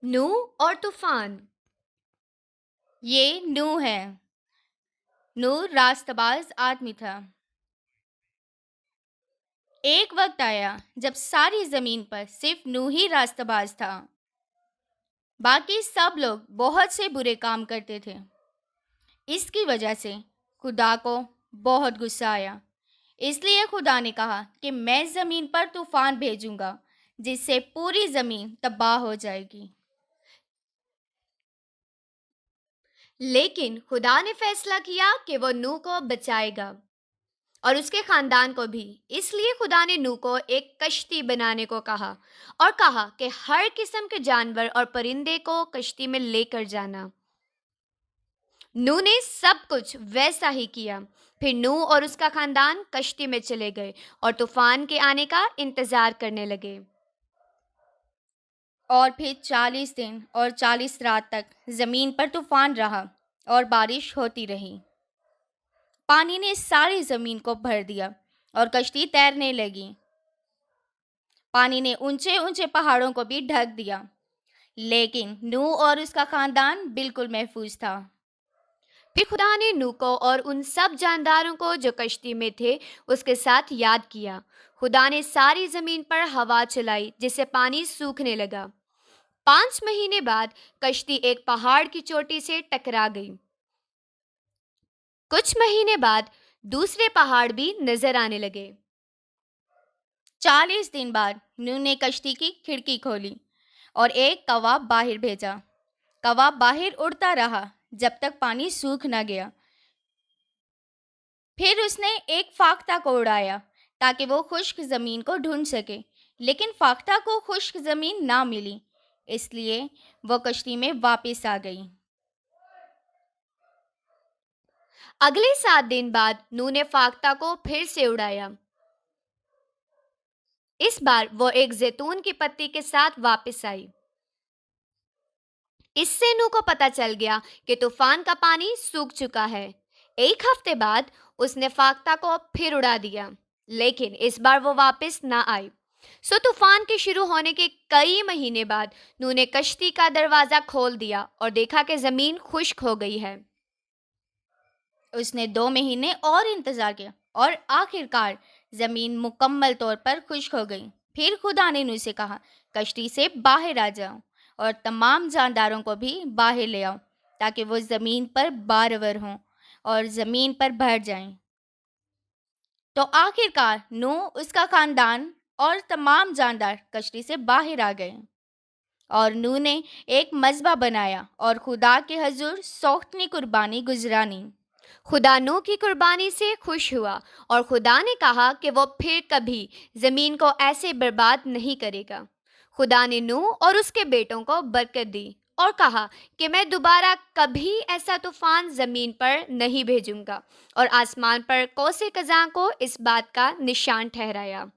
नूह और तूफान। ये नूह है। नूह रास्तबाज आदमी था। एक वक्त आया जब सारी जमीन पर सिर्फ नूह ही रास्तबाज था। बाकी सब लोग बहुत से बुरे काम करते थे। इसकी वजह से खुदा को बहुत गुस्सा आया। इसलिए खुदा ने कहा कि मैं जमीन पर तूफान भेजूंगा, जिससे पूरी जमीन तबाह हो जाएगी। लेकिन खुदा ने फैसला किया कि वो नूह को बचाएगा और उसके खानदान को भी। इसलिए खुदा ने नूह को एक कश्ती बनाने को कहा और कहा कि हर किस्म के जानवर और परिंदे को कश्ती में लेकर जाना। नूह ने सब कुछ वैसा ही किया। फिर नूह और उसका खानदान कश्ती में चले गए और तूफान के आने का इंतजार करने लगे। और फिर 40 दिन और 40 रात तक जमीन पर तूफान रहा और बारिश होती रही। पानी ने सारी जमीन को भर दिया और कश्ती तैरने लगी। पानी ने ऊंचे ऊंचे पहाड़ों को भी ढक दिया, लेकिन नूह और उसका खानदान बिल्कुल महफूज था। फिर खुदा ने नूह को और उन सब जानदारों को जो कश्ती में थे उसके साथ याद किया। खुदा ने सारी जमीन पर हवा चलाई जिससे पानी सूखने लगा। 5 महीने बाद कश्ती एक पहाड़ की चोटी से टकरा गई। कुछ महीने बाद दूसरे पहाड़ भी नजर आने लगे। 40 दिन बाद नूह ने कश्ती की खिड़की खोली और एक कौवा बाहर भेजा। कौवा बाहर उड़ता रहा जब तक पानी सूख न गया। फिर उसने एक फाख्ता को उड़ाया ताकि वो खुश्क जमीन को ढूंढ सके, लेकिन फाख्ता को खुश्क जमीन ना मिली। इसलिए वो कश्ती में वापस आ गई। अगले 7 दिन बाद नूह ने फाख्ता को फिर से उड़ाया। इस बार वो एक जैतून की पत्ती के साथ वापस आई। इससे नूह को पता चल गया कि तूफान का पानी सूख चुका है। एक हफ्ते बाद उसने फाख्ता को फिर उड़ा दिया, लेकिन इस बार वो वापस ना आई। सो तूफान के शुरू होने के कई महीने बाद नूह ने कश्ती का दरवाजा खोल दिया और देखा कि जमीन खुश्क हो गई है। उसने 2 महीने और इंतजार किया और आखिरकार जमीन मुकम्मल तौर पर खुश्क हो गई। फिर खुदा ने नूह से कहा, कश्ती से बाहर आ जाओ और तमाम जानदारों को भी बाहर ले आओ, ताकि वो जमीन पर बारवर हों और जमीन पर भर जाएं। तो आखिरकार नूह, उसका खानदान और तमाम जानदार कश्ती से बाहर आ गए। और नूह ने एक मज़बा बनाया और खुदा के हजूर सौख्तनी कुर्बानी गुजरानी। खुदा नूह की कुर्बानी से खुश हुआ और खुदा ने कहा कि वो फिर कभी जमीन को ऐसे बर्बाद नहीं करेगा। खुदा ने नूह और उसके बेटों को बरकत दी और कहा कि मैं दोबारा कभी ऐसा तूफान जमीन पर नहीं भेजूंगा, और आसमान पर कौसे कज़ा को इस बात का निशान ठहराया।